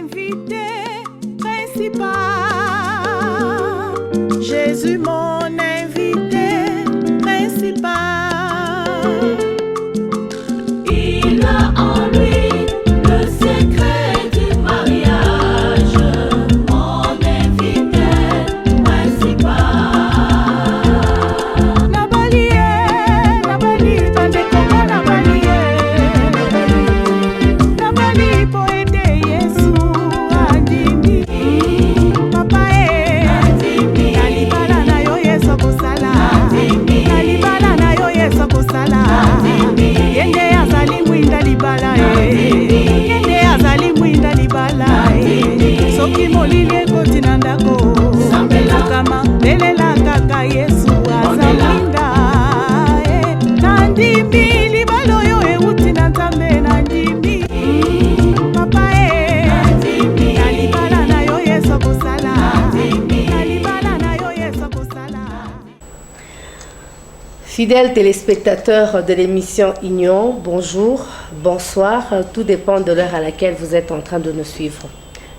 invité principal. Jésus, mon invité principal. Il a en lui le secret du mariage, mon invité principal. Nabali, bandeko nabali, nabali po ete Yesu andimi. Papa nalibala na yo Yesu kusala, nalibala na yo Yesu kusala. Yende azali mwinda libala yende azali mwinda libala soki molili ekoti na ndako kama lelela kaka Yesu aza mwinda nandimi libala oyo euti na Nzambe nandimi papa nalibala na yo Yesu kosala nalibala na yo Yesu kosala. Fidèles téléspectateurs de l'émission Union, bonjour, bonsoir, tout dépend de l'heure à laquelle vous êtes en train de nous suivre.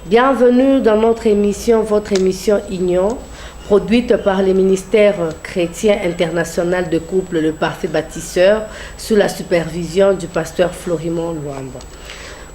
Bienvenue dans notre émission, votre émission Union, produite par le ministère chrétien international de couple, le Parfait Bâtisseur, sous la supervision du pasteur Florimond Luamba.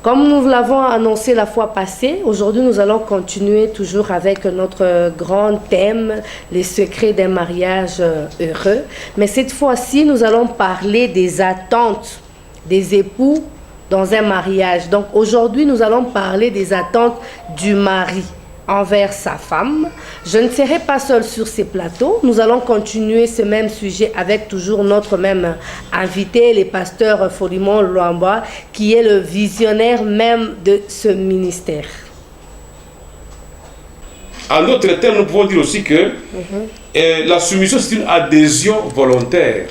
Comme nous l'avons annoncé la fois passée, aujourd'hui nous allons continuer toujours avec notre grand thème, les secrets d'un mariage heureux. Mais cette fois-ci, nous allons parler des attentes des époux dans un mariage. Donc aujourd'hui, nous allons parler des attentes du mari envers sa femme. Je ne serai pas seule sur ces plateaux. Nous allons continuer ce même sujet avec toujours notre même invité, le pasteur Florimond Luamba, qui est le visionnaire même de ce ministère. En d'autres termes, nous pouvons dire aussi que la soumission, c'est une adhésion volontaire.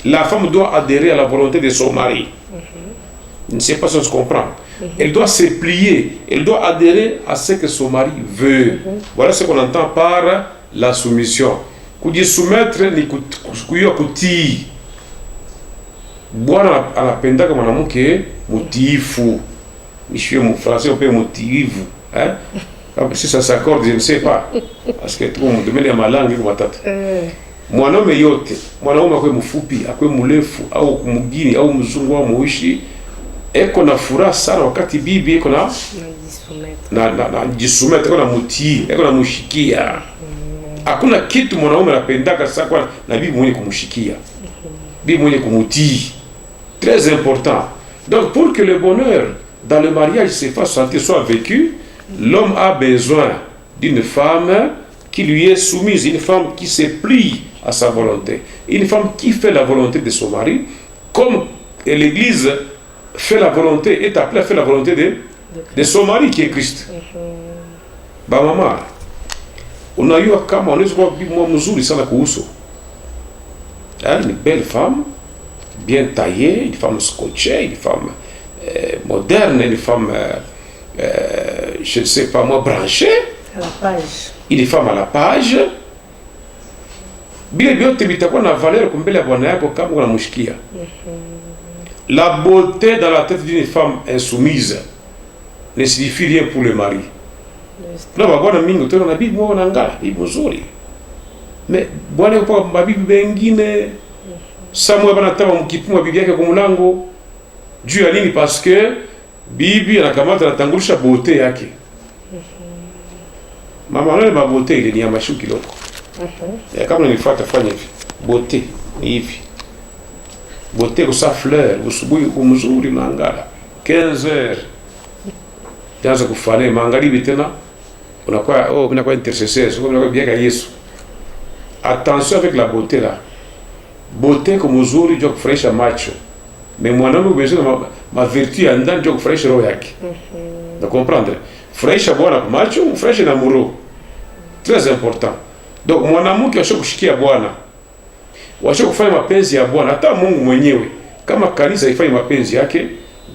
La femme doit adhérer à la volonté de son mari. Je ne sais pas si on se comprend. Elle doit se plier, elle doit adhérer à ce que son mari veut. Voilà ce qu'on entend par la soumission. Kuji soumettre ni kuyo kutii. Bwana anapendaka mwanamke mutiifu. Monsieur mon français on peut mutiifu, hein? Si ça s'accorde, je ne sais pas. Parce que tout le monde demande ma langue kwa tata. Mwanaume yote, mwanaume akwe mfupi, akwe mrefu au mgini au mzungu au muishi, eko na furaha sana wakati bibi eko na jisumeta, eko na mutii, eko na mushikia. Hakuna kitu mwanaume anapendaka sana kwa na bibi mwenye kumushikia. Bibi mwenye kumutii. Très important. Donc pour que le bonheur dans le mariage se fasse sentir, soit vécu, l'homme a besoin d'une femme qui lui est soumise, une femme qui se plie à sa volonté, une femme qui fait la volonté de son mari, comme l'Église fait la volonté, est appelée à faire la volonté de son mari qui est Christ. Bah maman, on a eu kama on est moi mzuri sana kuhusu. Une belle femme, bien taillée, une femme scotchée, une femme moderne, une femme je ne sais pas moi branchée. À la page. Une femme à la page. Bile biote bitakuwa na valeur kumbele ya bwana yako kama unamshikia. La beauté dans la tête d'une femme insoumise ne signifie rien pour le mari. Na bwana mingi tena na bibi mwana ngala, bibi mzuri. Mais bwana yuko kwa bibi bengine samwe bana taba mkipuma bibi yake kwa mlango. Juu ya nini? Parce que bibi anakamata anatangulisha beauté yake. Mama wale ma beauté ile ni ya mashuki loko. Kama nilifuata fanya hivi. Beauté ni hivi. Beauté kwa sa fleur, usubuhi kumzuri mangala. 15 heures. Jaza kufanya magharibi tena unakuwa unakuwa intercesseur, unakuwa biaka Yesu. Attention avec la beauté là. Beauté comme uzuri ndio kufurahisha macho. Mais mwanaume besoin ma vertu ya ndani ndio kufurahisha roho yake. De comprendre. Furahisha bwana kwa macho, ufurahishe na muro. Très important. Donc mwanamke ashokushikia bwana. Washo kufanya mapenzi ya bwana, hata Mungu mwenyewe kama kanisa ifanye mapenzi yake,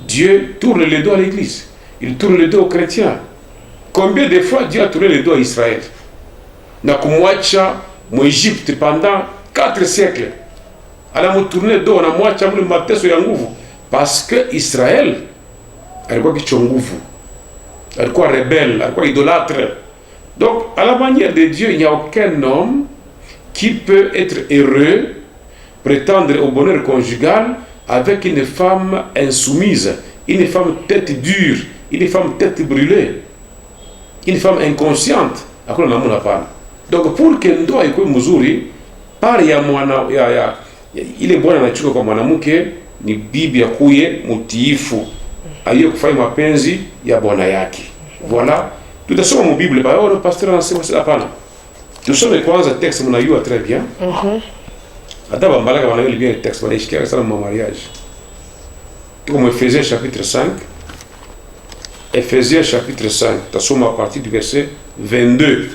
Dieu tourne le dos à l'église. Il tourne le dos aux chrétiens. Combien de fois Dieu a tourné le dos à Israël? Na kumwacha mu Egypte pendant 4 siècles. Anamtourner le dos, anamwacha mle mateso ya nguvu parce que Israël alikuwa kichwa nguvu. alikuwa rebelle, alikuwa idolâtre. Donc, à la manière de Dieu, il n'y a aucun homme qui peut être heureux, prétendre au bonheur conjugal avec une femme insoumise, une femme tête dure, une femme tête brûlée, une femme inconsciente. Donc, pour que ndoa ikuwe mzuri, pale ya ile bwana anachuka kwa mwanamke ni bibi akuye mutiifu, aliye kufanya mapenzi ya bwana yake. Voilà. Tutasoma mu Bible ba le pasteur anasema sasa hapana. Tusome kwanza texte mnajua très bien. Hata bambalaka wanajua bien le texte wanaishikia sana mu mariage. Comme Ephésiens chapitre 5. Ephésiens chapitre 5, tasoma à partir du verset 22.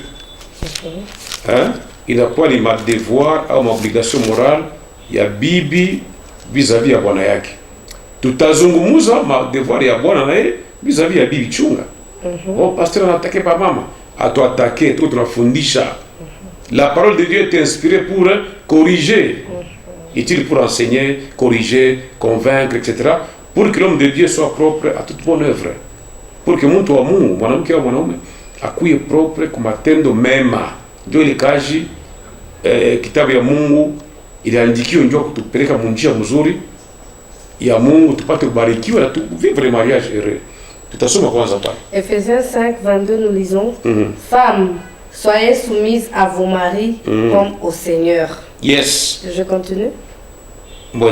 Hein? Il n'a pas les devoirs ou obligation morale ya bibi vis-à-vis ya bwana yake. Tutazungumuza devoir ya bwana naye vis-à-vis ya bibi chunga. Oh, pasteur anatake pa mama, atuatake, tu tunafundisha. La parole de Dieu est inspirée pour corriger, utile pour enseigner, corriger, convaincre, etc. Pour que l'homme de Dieu soit propre à toute bonne œuvre. Pour que mtu wa Mungu, mwanamke au mwanaume, akuye propre kumatendo mema. Ndio ile kazi kitabu ya Mungu iliandikiwa ndio kutupeleka munjia mzuri ya Mungu tupate kubarikiwa na vivre mariage heureux. Ephésiens 5, 22, nous lisons Femmes, soyez soumises à vos maris comme au Seigneur. Yes. Je continue. Bon,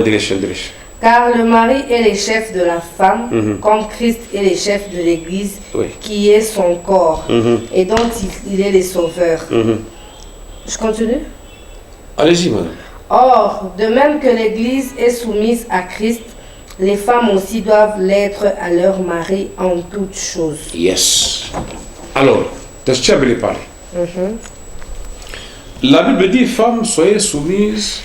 car le mari est le chef de la femme, comme Christ est le chef de l'Église, qui est son corps, et dont il est le sauveur. Je continue. Allez-y, madame. Or, de même que l'Église est soumise à Christ, les femmes aussi doivent l'être à leur mari en toutes choses. Yes. Alors, tu as bien parlé. La Bible dit, femmes, soyez soumises.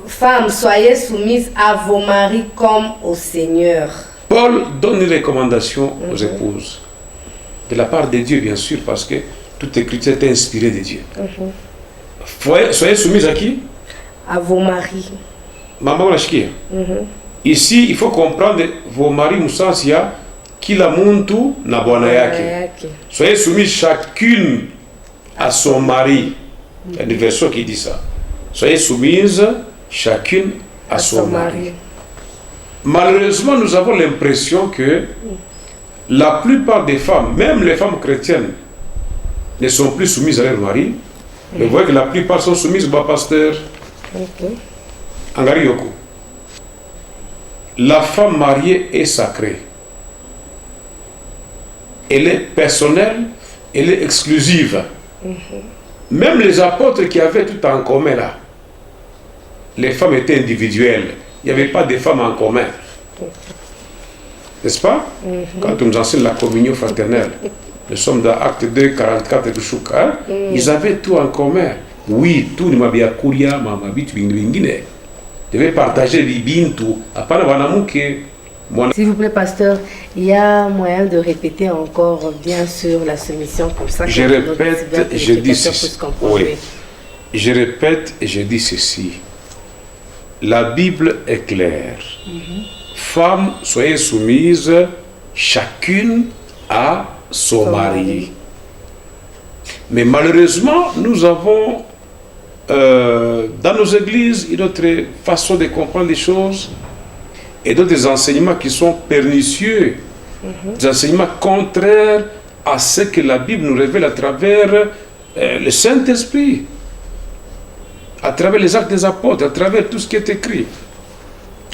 Femmes, soyez soumises à vos maris comme au Seigneur. Paul donne une recommandation aux épouses. De la part de Dieu, bien sûr, parce que toute écriture est inspirée de Dieu. Soyez soumises à qui? À vos maris. Maman ici, il faut comprendre vos maris musansia kila muntu na bwana yake. Soyez soumis chacune à son mari. Il y a une version qui dit ça. Soyez soumises chacune à son mari. Malheureusement, nous avons l'impression que la plupart des femmes, même les femmes chrétiennes, ne sont plus soumises à leur mari. Mais vous voyez que la plupart sont soumises au pasteur. Angariyoko. La femme mariée est sacrée. Elle est personnelle, elle est exclusive. Même les apôtres qui avaient tout en commun là, les femmes étaient individuelles. Il n'y avait pas de femmes en commun. N'est-ce pas? Quand on nous enseigne la communion fraternelle, nous sommes dans Acte 2, 44 de Chouka, ils avaient tout en commun. Oui, tout le monde a couria, maman, bitu, bingine. Devait partager les bintu. S'il vous plaît, pasteur, il y a moyen de répéter encore bien sûr la soumission pour ça. Je répète, je dis ceci. Oui. Je répète et je dis ceci. La Bible est claire. Femmes, soyez soumises chacune à son mari. Mais malheureusement, nous avons dans nos églises une autre façon de comprendre les choses et d'autres enseignements qui sont pernicieux, des enseignements contraires à ce que la Bible nous révèle à travers le Saint-Esprit, à travers les actes des apôtres, à travers tout ce qui est écrit.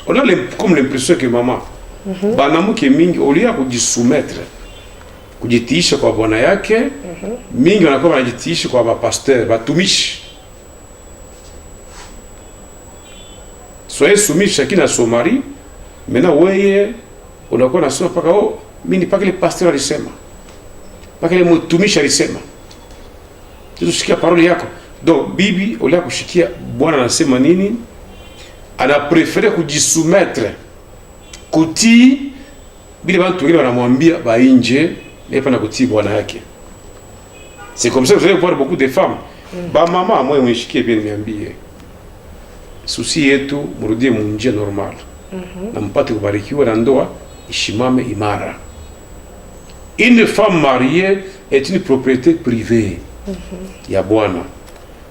On a comme l'impression que maman, banamu qui mingi au lieu de soumettre, kujitiisha kwa bwana yake, mingi wanakuwa wanajitiisha kwa pasteur, batumishi. Soyez soumis chacun à son mari. Maintenant, weye, unakuwa nasema paka mimi paka le pasteur alisema. Paka le mtumishi alisema. Tusikia parole yako. Donc bibi ulia kushikia bwana anasema nini? Ana préféré kujisoumettre. Kutii bila bantu wengine wanamwambia bainje, mais pas na kutii bwana yake. C'est comme ça que vous allez voir beaucoup de femmes. Ba mama moi mwishikie bien niambie. Susi yetu murudie munjia normal. Na mpate kubarikiwa na ndoa ishimame imara. Une femme mariée est une propriété privée ya bwana,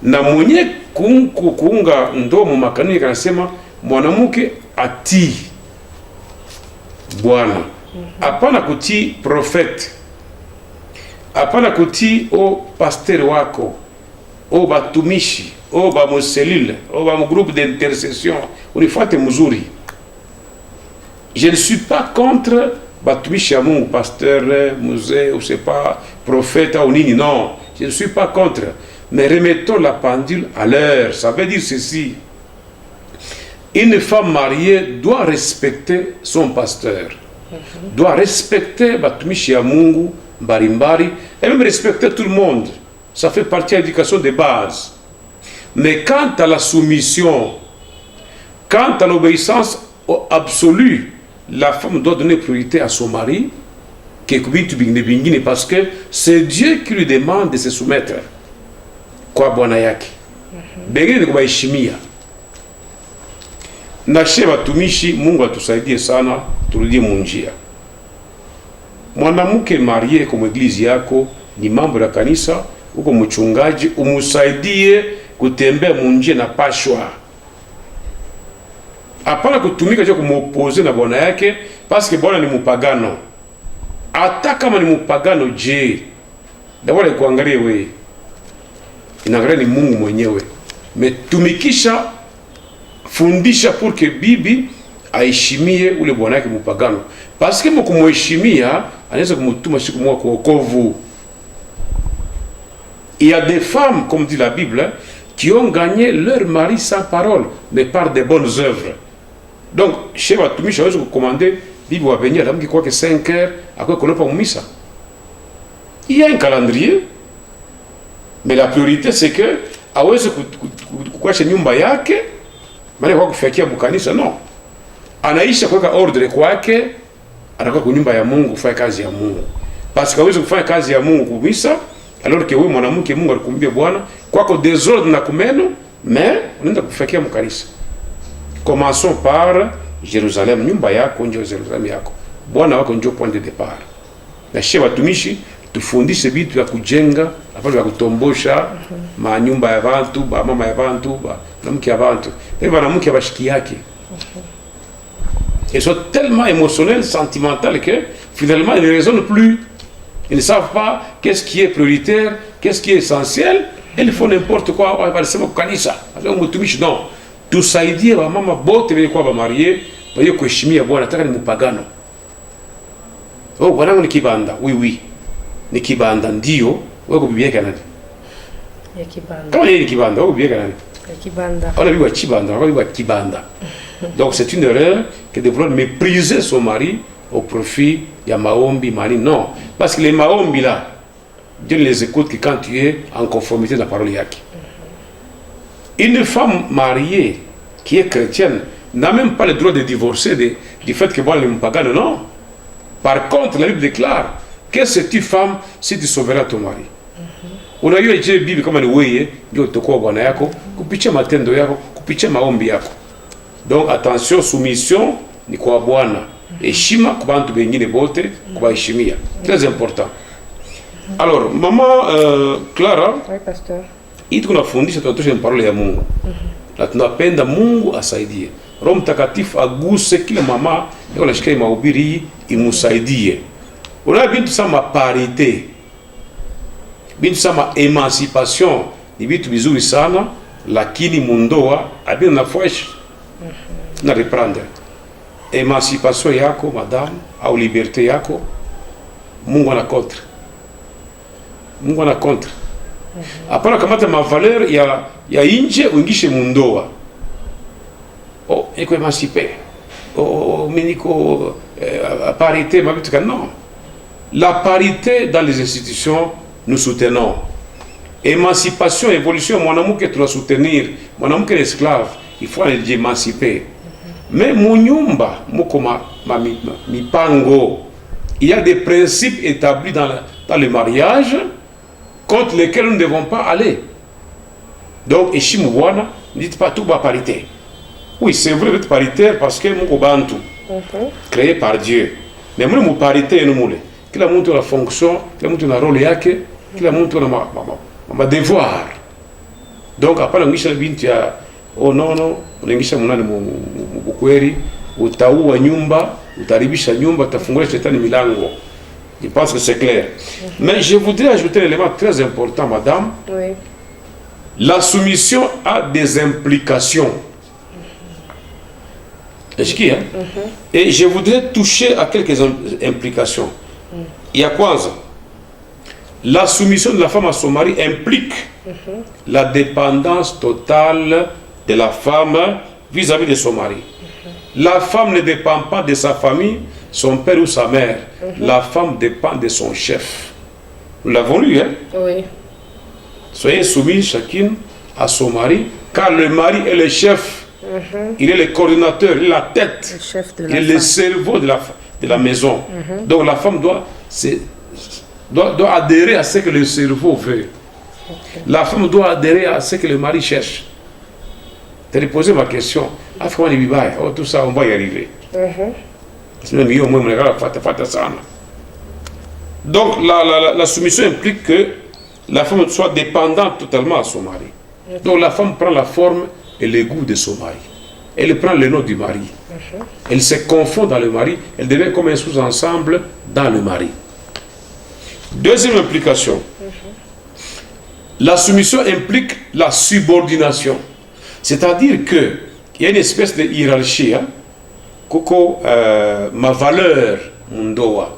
na mwenye kuunga ndoa mu makanuni kanasema mwanamke atii bwana, hapana kutii profete, hapana kutii o pasteur wako, o batumishi, o ba muselile, o ba groupe d'intercession. Unifuate mzuri. Je ne suis pas contre batumishi ya Mungu, pasteur, musée, ou c'est pas prophète ou nini, non. Je ne suis pas contre. Mais remettons la pendule à l'heure. Ça veut dire ceci. Une femme mariée doit respecter son pasteur. Doit respecter batumishi ya Mungu, mbarimbari, et même respecter tout le monde. Ça fait partie de l'éducation de base. Mais quant à la soumission, quant à l'obéissance absolue, la femme doit donner priorité à son mari, parce que c'est Dieu qui lui demande de se soumettre kwa bwana yake. Bengine ni kuheshimia. Na shehe watumishi, Mungu atusaidie sana, turudie munjia. Mwanamke marié kwa eglise yako ni mambo ya kanisa, uko mchungaji, umusaidie kutembea munjia na pashwa. Hapana kutumika kwa kumopose na bwana yake, parce que bwana ni mupagano. Hata kama ni mupagano je, dawa kuangalia wewe. Inaangalia ni Mungu mwenyewe. Metumikisha, fundisha pour que bibi aheshimie ule bwana yake mupagano. Parce que mkumheshimia anaweza kumtuma siku moja kwa wokovu. Il y a des femmes, comme dit la Bible, qui ont gagné leur mari sans parole, mais par de bonnes œuvres. Donc, chez watumishi hawezi kukomande bibi wa venir alamki kwa 5 heures akwe konopa mumisa. Il y a un calendrier, mais la priorité c'est que hawezi kukwasha nyumba yake, maana kwa kufikia bukanisa no. Anaisha kuweka ordre kwake, anakuwa kwa nyumba ya Mungu kufanya kazi ya Mungu. Parce que hawezi kufanya kazi ya Mungu kumisa, alors que wewe mwanamke Mungu alikumbia Bwana, kwako désordre na kumeno, mais unaenda kufikia mkanisa. Commençons par Jérusalem, nyumba yako ndio Jérusalem yako. Bwana wako ndio point de départ. Na shehe watumishi tufundishe vitu vya kujenga, hapana vya kutombosha manyumba ya bantu, ba mama ya bantu, ba mwanamke ya bantu. Ni mwanamke bashiki yake. Ils sont tellement émotionnels, sentimentaux que finalement ils ne raisonnent plus. Ils ne savent pas qu'est-ce qui est prioritaire, qu'est-ce qui est essentiel. Ils font n'importe quoi. On va laisser mon kanisa. Non. Tusaidie wa mama bote wenye kwa ba marié, bayo kuheshimia bwana, nataka ni mupagano. Oh, bwana ni kibanda. Oui oui. Ni kibanda ndio, wewe bibi yake nani? Ya kibanda. Kama ni kibanda, wewe bibi yake nani? Ya kibanda. On a vu kibanda, on a vu kibanda. Donc c'est une erreur que de vouloir mépriser son mari au profit ya maombi mari. Non, parce que les maombi là, Dieu ne les écoute que quand tu es en conformité de la parole yake. Une femme mariée qui est chrétienne n'a même pas le droit de divorcer du fait que bon, elle est pagane, non. Par contre, la Bible déclare que cette femme si tu sauveras ton mari. Unajua je Bibi kama ni wewe ndio utakuwa bwana yako kupitia matendo yako, kupitia maombi yako. Donc attention, soumission ni kwa bwana. Heshima kwa bantu wengine bote kuwaheshimia. Très important. Alors, maman Clara, Oui, pasteur. Hii tunafundisha tunatosha parole ya Mungu. Na tunapenda Mungu asaidie. Roho Mtakatifu aguse kila mama yako nashika mahubiri imusaidie. Una bintu sama parité. Bintu sama émancipation ni vitu vizuri sana, lakini mundoa abina nafresh na reprendre. Émancipation yako madame au liberté yako Mungu ana contre. Mungu ana contre. Hapana kamata mavaleur ya inje uingishe mundoa. Oh, iko émancipé. Oh, meniko parité, mabitika non. La parité dans les institutions, nous soutenons. Émancipation, évolution, mwanamke tu dois soutenir. Mwanamke est esclave, il faut aller émanciper. Mais munyumba, mukoma mipango, il y a des principes établis dans le mariage contre lesquels nous ne devons pas aller. Donc, Eshimu Wana, ne dites pas tout bas parité. Oui, c'est vrai d'être paritaire parce que Moko Bantu, créé par Dieu. Mais mule muparité yenu mule. Kila mtu ana fonction, kila mtu ana role yake, kila mtu ana ma devoir. Donc hapana ngisha binti ya oh no, unaingisha mnani mbukweri, utaua nyumba, utaribisha nyumba, utafungulia shetani milango. Je pense que c'est clair. Mais je voudrais ajouter un élément très important, madame. Oui. La soumission a des implications. Hein? Et je voudrais toucher à quelques implications. Il y a quoi ça? La soumission de la femme à son mari implique la dépendance totale de la femme vis-à-vis de son mari. La femme ne dépend pas de sa famille, son père ou sa mère. La femme dépend de son chef. Nous l'avons lu, hein? Oui. Soyez soumis chacune à son mari, car le mari est le chef. Il est le coordinateur, il est la tête, Le chef de la il est le cerveau de la maison. Donc la femme doit adhérer à ce que le cerveau veut. La femme doit adhérer à ce que le mari cherche. Tu as posé ma question. Tout ça, on va y arriver. Donc la soumission implique que la femme soit dépendante totalement à son mari. Donc la femme prend la forme et le goût de son mari. Elle prend le nom du mari. Elle se confond dans le mari. Elle devient comme un sous-ensemble dans le mari. Deuxième implication. La soumission implique la subordination. C'est-à-dire qu'il y a une espèce de hiérarchie. Hein? Koko, ma valeur, mundoa.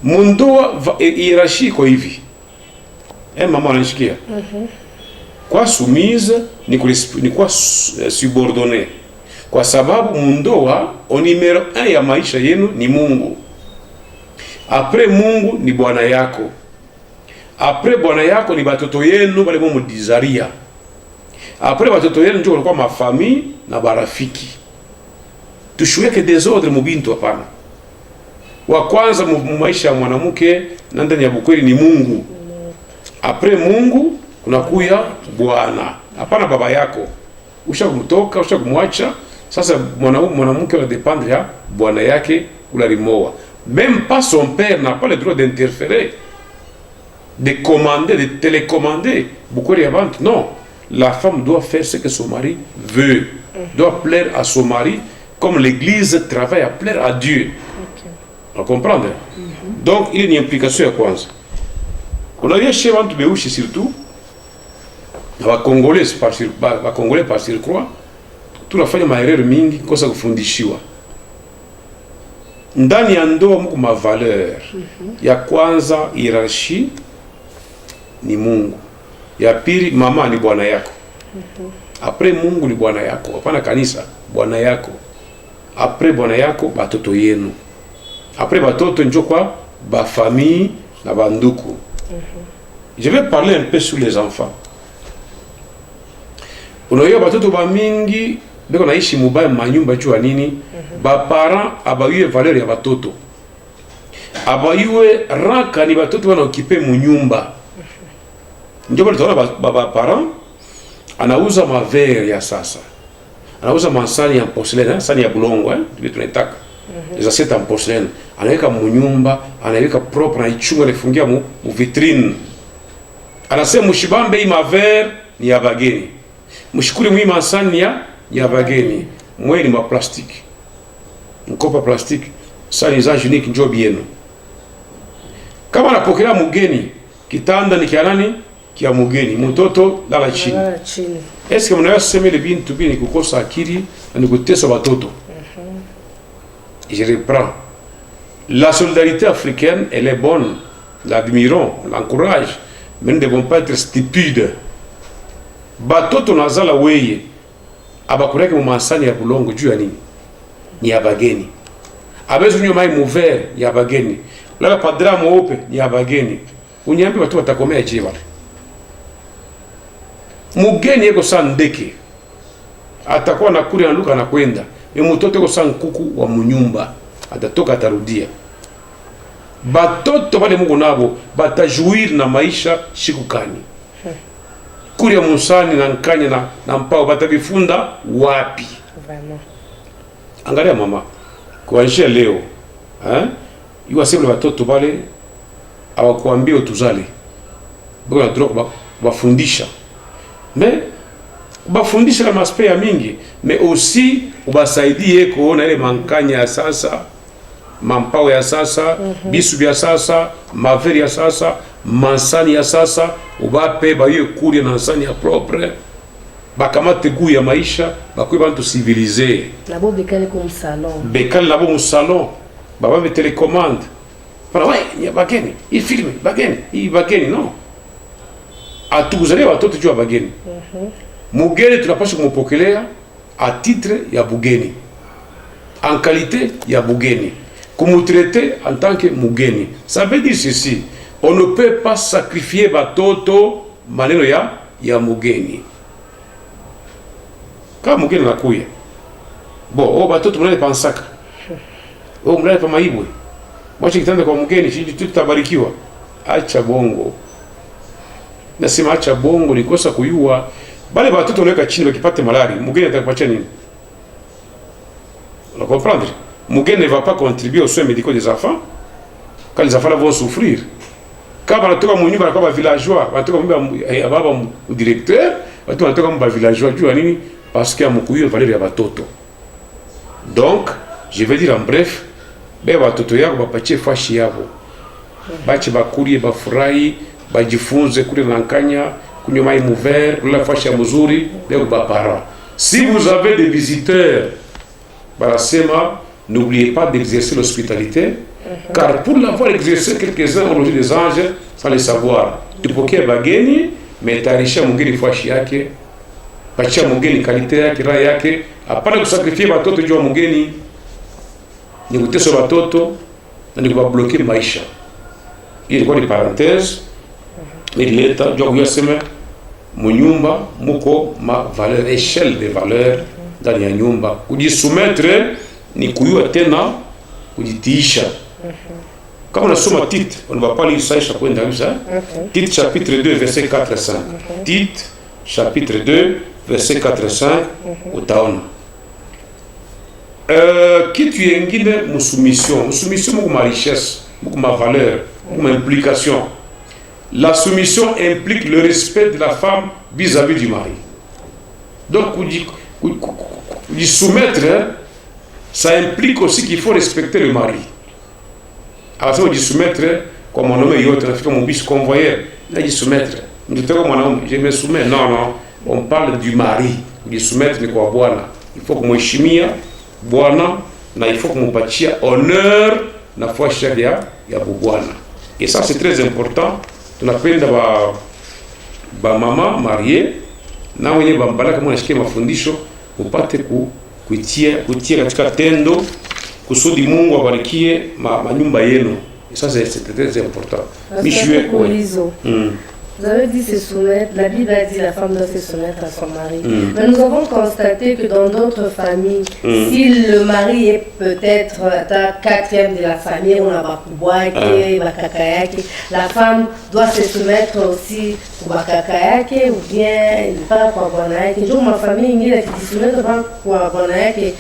Mundoa, hiérarchie, quoi, hivi. Maman, nishikia. Kwa soumise ni kwa subordonné. Kwa sababu mundoa o numero 1 ya maisha yenu ni Mungu. Après Mungu ni bwana yako. Après bwana yako ni batoto yenu bale mudizaria. Après batoto yenu ndio kwa mafamille na barafiki. Tushueke desordre mubintu hapana. Wa kwanza mu maisha ya mwanamke na ndani ya bukweli ni Mungu. Après Mungu kunakuya bwana. Hapana baba yako. Ushakumtoka, ushakumwacha. Sasa mwanamke va dépendre ya bwana yake ulalimoa. Même pas son père n'a pas le droit d'interférer, de commander, de télécommander. Beaucoup de ventes, non. La femme doit faire ce que son mari veut. Doit plaire à son mari comme l'Église travaille à plaire à Dieu. On comprend? Donc il y a une implication à quoi? On a vu chez Vantu Béouchi surtout, Congolais par surcroît, tout la famille maerere mingi kosa kufundishiwa. Ndani ya ndoa mko ma valeur. Ya kwanza hierarchie ni Mungu. Ya pili mama ni bwana yako. Après Mungu ni bwana yako. Hapana kanisa, bwana yako. Après bwana yako batoto yenu. Après batoto njo kwa ba famille na banduku. Je vais parler un peu sur les enfants. Unaoya batoto ba mingi beko naishi mubaya manyumba jua nini? Ba parents abayue valeur ya batoto. Abayue ranka ni batoto wana okipe munyumba. Ndio bali tona ba parents anauza mavere ya sasa. Anauza masani ya porcelaine, sani ya bulongo ndio tunataka. Les assiettes en porcelaine. Anaweka munyumba, anaweka propre na ichunga lefungia mu vitrine. Anasema mushibambe hii mavere ni ya bageni. Mushikuri mwi masani ya bageni. Mwe ni ma plastique. Mkopa plastique. Sani za unique njo bienu. Kama anapokea mugeni, kitanda ni kia nani? Kia mugeni. Mtoto lala chini. Est-ce que mnaweza sema ile bintu bini kukosa akili na nikutesa watoto? Je reprends. La solidarité africaine, elle est bonne. L'admirons, l'encourage. Mais nous ne devons pas être stupides. Batoto nazala weye. Abakureke mumansani ya bulongo juu ya nini? Ni ya bageni. Abezu nyo mai muvere ya bageni. Lala padra mweupe ni ya bageni. Unyambi watu watakomea jiva. Mugeni yeko saa ndeke. Atakuwa na kuri na luka na kwenda. Mtoto yeko saa nkuku wa munyumba. Atatoka atarudia. Batoto wale Mungu nabo batajuir na maisha shikukani. Kuri ya musani na nkanya na mpao batabifunda wapi? Vraiment. Angalia mama, kuanzia leo Yuwasema watoto wale hawakuambia utuzale. Bora droga bafundisha. Mais bafundisha na maspe ya mingi, mais aussi ubasaidie kuona ile mankanya ya sasa, mampao ya sasa, bisu bya sasa, maveri ya sasa, mansani ya sasa, ubape bayo kuri na nsani ya propre. Bakamate gu ya maisha, bakwe bantu civiliser. Nabo bekale comme salon. Bekale nabo mu salon. Baba me télécommande. Para ouais, il y a bageni, il filme, bageni, non. Atuzale watoto jua bageni. Mugeni tunapaswa kumpokelea a titre ya bugeni. En qualité ya bugeni. Kumutraiter en tant que mugeni. Ça veut dire ceci, on ne peut pas sacrifier batoto maneno ya mugeni. Kama mugeni nakuya. Bon, batoto mnale pansaka. Mnale pa maibwe. Mwache kitanda kwa mgeni, tutabarikiwa. Acha bongo. Nasema acha bongo, ni kosa kuyua. Bale watoto wanaweka chini wakipate malari, mgeni atakupatia nini? On comprendre? Mgeni ne va pas contribuer aux soins médicaux des enfants quand les enfants vont souffrir. Quand wanatoka mu nyumba kwa villageois, wanatoka mu baba mu directeur, watu wanatoka mu villageois jua nini? Parce que amukuyo valeur ya watoto. Donc, je vais dire en bref, be watoto yako bapatie fashi yabo. Bache bakulie bafurahi, bajifunze kule nankanya, kunywa mai mouver, kula fashi ya mzuri, leo bapara. Si vous avez des visiteurs, barasema, n'oubliez pas d'exercer l'hospitalité, car pour l'avoir exercé, quelques-uns ont logé des anges sans le savoir. Tupokee bageni, mais tarisha mungeni fashi yake, pachia mungeni kalite yake, raha yake, hapana kusakrifia watoto jua mungeni. Ni kutesa watoto na ni kubabloke maisha. Hii ilikuwa ni parenthèse. Nilileta jua kuyasema munyumba muko ma valeur, échelle de valeur ndani ya nyumba. Kujisoumettre ni kuyua tena kujitiisha. Kama unasoma titre, on ne va pas lire ça kwenda hivi. Titre chapitre 2 verset 4 à 5. Titre chapitre 2 verset 4 à 5 utaona. Kitu yengine musoumission muko ma richesse, muko ma valeur, muko ma implication. La soumission implique le respect de la femme vis-à-vis du mari. Donc lui soumettre, ça implique aussi qu'il faut respecter le mari. Alors ça, lui soumettre, comme mon homme yote, mon bis convoyeur, lui soumettre. Je me soumets, non, on parle du mari. Lui soumettre ni kwa bwana. Il faut kumheshimia bwana na il faut kumpatia honneur na fashi ya bwana. Et ça c'est très important. Tunapenda ba mama marié na wenye bambala kama unashikia mafundisho upate kutia katika tendo kusudi Mungu abarikie manyumba yenu. Et ça c'est très important. Vous avez dit se soumettre, la Bible a dit la femme doit se soumettre à son mari. Mais nous avons constaté que dans d'autres familles, si le mari est peut-être à quatrième de la famille, on a bakubwake, bakakayake, la femme doit se soumettre aussi au bakakayake ou bien pas kwa bwanayake. Je ma famille ingine qui se soumet kwa bwanayake,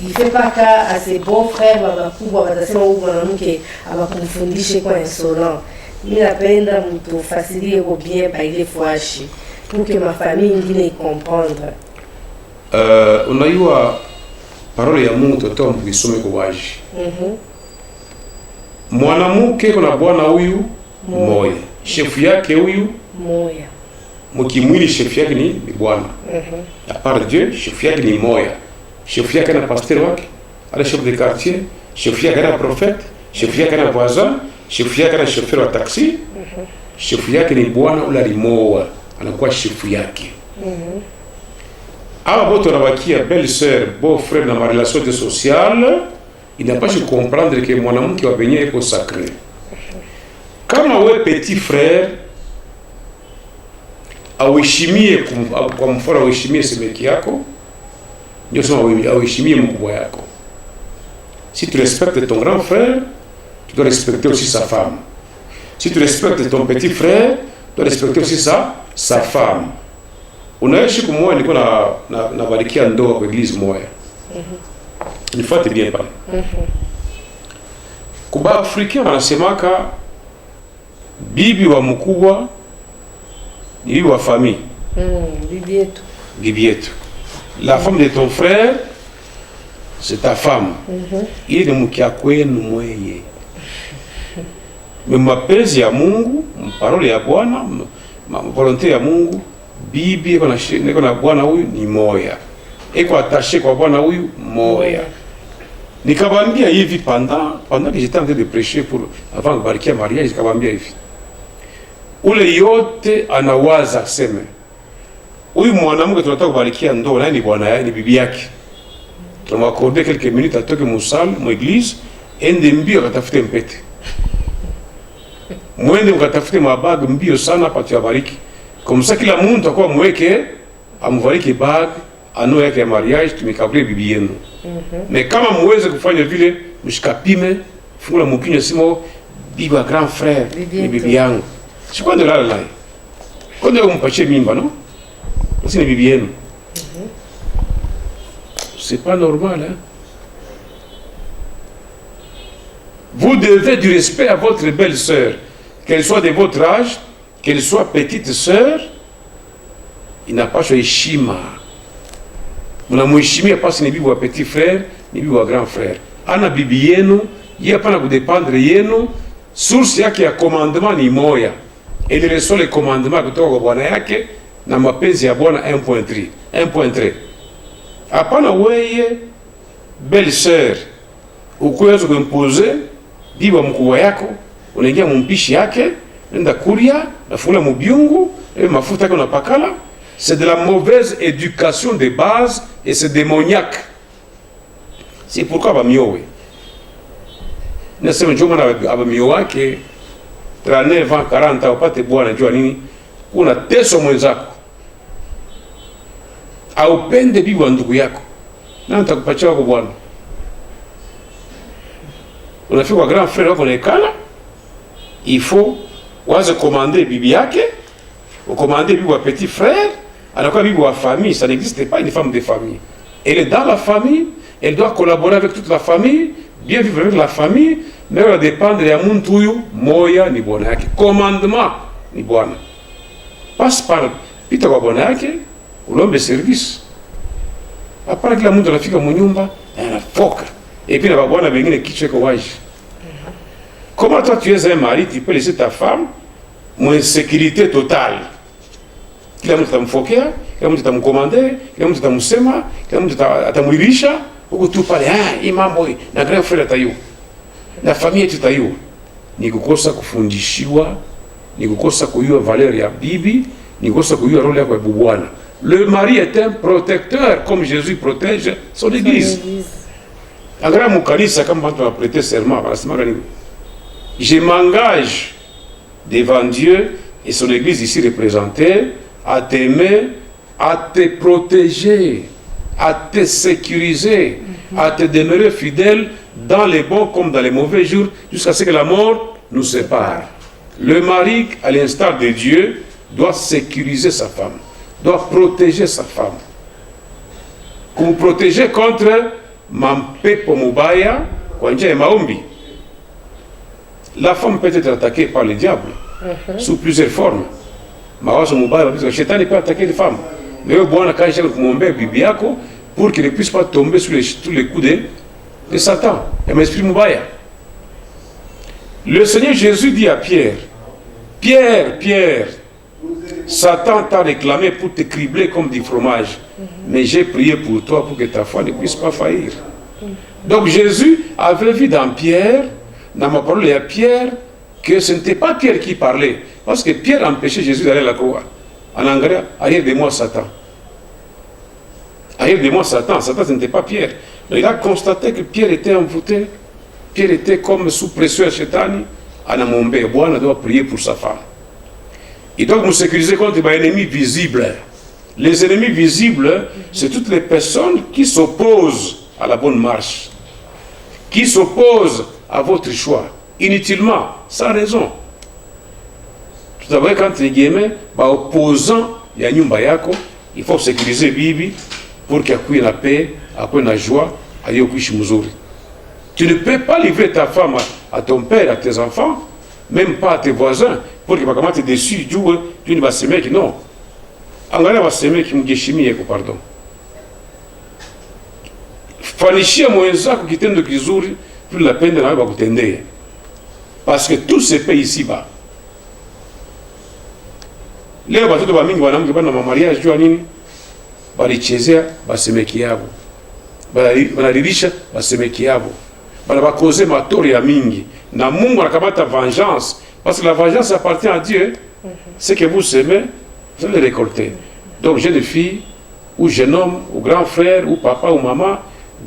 il fait pas cas à ses beaux-frères, bakubwa batasema huyu mwanamke abakumfundishe kwa insolent. Mimi napenda mtu fasirie kwa bien ba ile fashi pour que ma famille ingine comprendre. Unajua parole ya Mungu totoa mkisome kwa waji. Mwanamke kuna bwana huyu moya. Shefu yake huyu moya. Mkimwili shefu yake ni bwana. À part Dieu, shefu yake ni moya. Shefu yake na pasteur wake, ala chef de quartier, shefu yake na prophète, shefu yake na voisin. Shefu yake na chauffeur wa taxi, shefu yake ni bwana ula limoa, anakuwa shefu yake. Awa boto wanabakia belle-sœur, beau-frère na marelation sociale, inapaswa comprendre que mwanamke wa benye eko sacré. Kama we petit frère, aweshimie kwa mfano aweshimie semeki yako, ndio sema aweshimie mkubwa yako. Si tu respectes ton grand frère, tu dois respecter aussi sa femme. Si tu respectes ton petit frère, tu dois respecter aussi sa femme. Unaishi kumoja nilikuwa na barikia ndoa kwa église moja. Nifuate bien pale. Kuba Afrika wanasemaka bibi wa mkubwa ni bibi wa famille. Bibi yetu. Bibi yetu. La femme de ton frère, c'est ta femme. Il ni mke kwenu mweye. Mapenzi ya Mungu, parole ya Bwana, volonté ya Mungu, bibi iko na bwana huyu ni moya. Iko attaché kwa bwana huyu moya. Nikabambia hivi pendant que j'étais en train de prêcher pour avant de barikia mariage, nikabambia hivi. Ule yote anawaza sema. Huyu mwanamke tunataka kubarikia ndoa naye ni bwana yake, ni bibi yake. Tunamwakorde quelques minutes atoke musal, mu église, ende mbio akatafute mpete. Mwende mkatafute mabag mbio sana hapa tuyabariki. Comme ça kila mtu atakuwa mweke amvariki bag ano yake ya mariage tumikabule bibi yenu. Mais kama muweze kufanya vile mshikapime fungula mkinywa simo bibi wa grand frère ni bibi yangu. Sikuwa ndo lala lai. Kwa ndio umpatie mimba no? Sisi ni bibi yenu. C'est pas normal hein. Vous devez du respect à votre belle sœur, qu'elle soit de votre âge, qu'elle soit petite sœur, il n'a pas choisi heshima. Mnamheshimia pasi ni bibi wa petit frère, ni bibi wa grand frère. Ana bibi yenu, yeye hapana kudependre yenu, source yake ya commandement ni moya. Elle reçoit les commandements kutoka kwa bwana yake na mapenzi ya bwana 1.3. Hapana weye belle sœur ukuweza kuimposer bibi wa mkubwa yako, unaingia mumpishi yake, nenda kuria, nafula mubiungu, mafuta yake unapakala. C'est de la mauvaise éducation de base et c'est démoniaque. C'est pourquoi abamiowe. Nasema njoma na abamiowe wake 39 ans 40 ans upate bwana njua nini? Kuna teso mwenzako. Aupende bibi wa ndugu yako. Na nitakupatia wako bwana. Unafika kwa grand frère wako naekala, il faut waze commander bibi yake, ou commander bibi wa petit frère, anakuwa bibi wa famille, ça n'existe pas une femme de famille. Elle est dans la famille, elle doit collaborer avec toute la famille, bien vivre avec la famille, mais elle va dépendre ya muntu huyu moya ni bwana yake. Commandement ni bwana. Passe par pita kwa bwana yake, ulombe service. Hapana kila mtu anafika munyumba, anafoka. Et puis, la bonne avenue qui est waji. Comment toi tu es un mari, tu peux laisser ta femme en sécurité totale. Kila mtu atamfokea, kila mtu atamkomande, kila mtu atamsema, kila mtu atamuilisha, huko tu pale hii mambo na grand frère atayu. Na familia tutayu. Ni kukosa kufundishiwa, ni kukosa kujua valeur ya bibi, ni kukosa kujua role yako ya bwana. Le mari est un protecteur comme Jésus protège son église. Angalia mukanisa kama watu wanaprêter serment, wanasema nini? Je m'engage devant Dieu et son église ici représentée à t'aimer, à te protéger, à te sécuriser, à te demeurer fidèle dans les bons comme dans les mauvais jours jusqu'à ce que la mort nous sépare. Le mari, à l'instar de Dieu, doit sécuriser sa femme, doit protéger sa femme. Pour protéger contre mampepo mubaya kwa njia ya maombi. La femme peut être attaquée par le diable sous plusieurs formes. Mawazo mubaya parce que shetani peut attaquer les femmes. Mais au bwana kaisha kumwombea bibi yako pour qu'il ne puisse pas tomber sous les coups de Satan. Et l'esprit mubaya. Le Seigneur Jésus dit à Pierre, Pierre, Satan t'a réclamé pour te cribler comme du fromage. Mais j'ai prié pour toi pour que ta foi ne puisse pas faillir. Donc Jésus avait vu dans Pierre, dans ma parole à Pierre, que ce n'était pas Pierre qui parlait. Parce que Pierre empêchait Jésus d'aller à la croix. En anglais, arrière de moi Satan. Arrière de moi Satan. Satan, ce n'était pas Pierre. Donc, il a constaté que Pierre était envoûté. Pierre était comme sous pression à Chétani. Anamombe, Bwana doit prier pour sa femme. Il doit nous sécuriser contre les ennemis visibles. Les ennemis visibles, c'est toutes les personnes qui s'opposent à la bonne marche, qui s'opposent à votre choix, inutilement, sans raison. Tout d'abord, quand les guillemets, opposant ya nyumba yako, il faut sécuriser bibi pour qu'il y ait la paix, qu'il y ait la joie, qu'il y ait muzuri. Tu ne peux pas livrer ta femme à ton père, à tes enfants, même pas à tes voisins, pour que tu te déçu, tu ne vas s'aimer, non. Angalia va s'aimer qui mgeshimie, pardon. Fanishia mwenzako kitendo kizuri, plus la peine na bakutendea. Parce que tout se paye ici-bas. Leo watoto wa mingi wanamke bana na mariage jua nini? Balichezea basemeki yabo. Banalilisha basemeki yabo. Bana bakoze matori ya mingi. Na Mungu anakamata vengeance parce que la vengeance appartient à Dieu. Ce que vous semez, vous allez le récolter. Donc jeune fille ou jeune homme ou grand frère ou papa ou maman,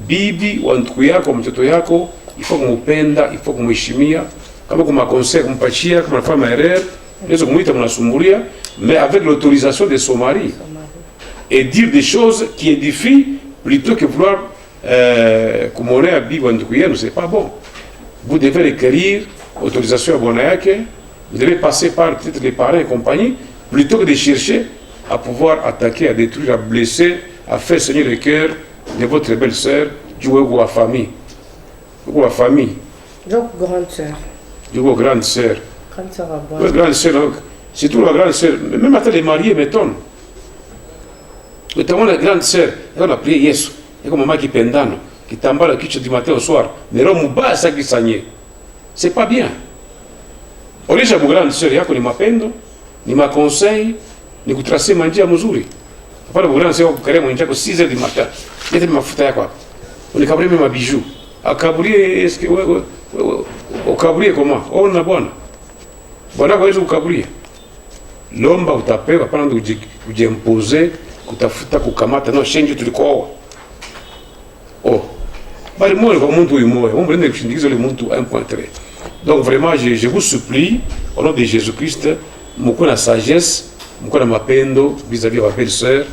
bibi ou ndugu yako mtoto yako, il faut kumpenda, il faut kumheshimia. Kama kuma conseil kumpatia, kama femme erreur, unaweza kumuita mnasumbulia, mais avec l'autorisation de son mari. Et dire des choses qui édifient plutôt que vouloir kumoner à bibi ou ndugu yenu, c'est pas bon. Vous devez requérir autorisation à Bonayake, vous devez passer par peut-être les parents et compagnie, plutôt que de chercher à pouvoir attaquer, à détruire, à blesser, à faire saigner le cœur de votre belle-sœur, du ou à famille. Ou à famille. Donc, grande sœur. Du ou grande sœur. Grande sœur à boire. Oui, grande sœur, donc. C'est tout la grande sœur. Même à les mariés, m'étonne. Notamment la grande sœur, on a prié Yesu. Et comme maman qui pendano, qui t'emballe qui du matin au soir, mais l'homme bas ça qui s'agné. C'est pas bien. On est mon grande sœur, yako ni mapendo, ni ma conseil, ni kutracer manjia mzuri. Pale mon grande sœur kukare mwenja ko 6h du matin. Yete mafuta yako. On est kaburi ma bijoux. Akaburie est-ce que au kaburie comment? On na bwana. Bwana kwa hizo ukaburie. Lomba utapewa pana ndo ujimposer kutafuta kukamata no shenje tulikoa. Oh. Bali moi kwa muntu uyu moyo. On brende kushindikiza le muntu 1.3. Donc vraiment je vous supplie au nom de Jésus-Christ, moko na sagesse, moko na mapendo vis-à-vis de ma belle-sœur,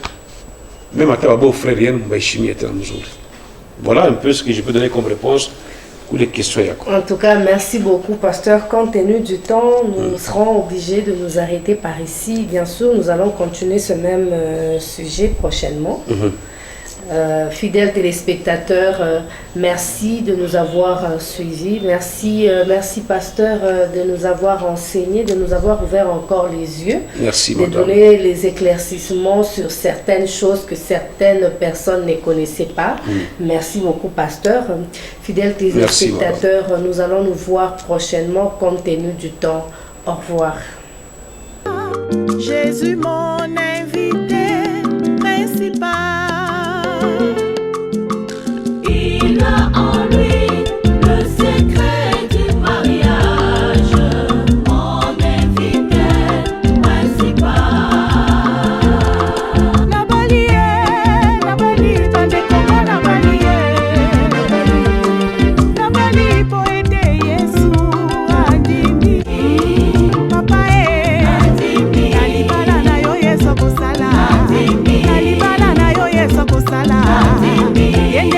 même à ta beau-frère yenu mbaishimie tena mzuri. Voilà un peu ce que je peux donner comme réponse pour les questions. En tout cas, merci beaucoup, pasteur. Compte tenu du temps, nous serons obligés de nous arrêter par ici. Bien sûr, nous allons continuer ce même sujet prochainement. Fidèles téléspectateurs, merci de nous avoir suivis. Merci, merci pasteur de nous avoir enseigné, de nous avoir ouvert encore les yeux. Merci, de madame. donner les éclaircissements sur certaines choses que certaines personnes ne connaissaient pas. Merci beaucoup, pasteur. Fidèles téléspectateurs, nous allons nous voir prochainement compte tenu du temps. Au revoir. Jésus, mon invité.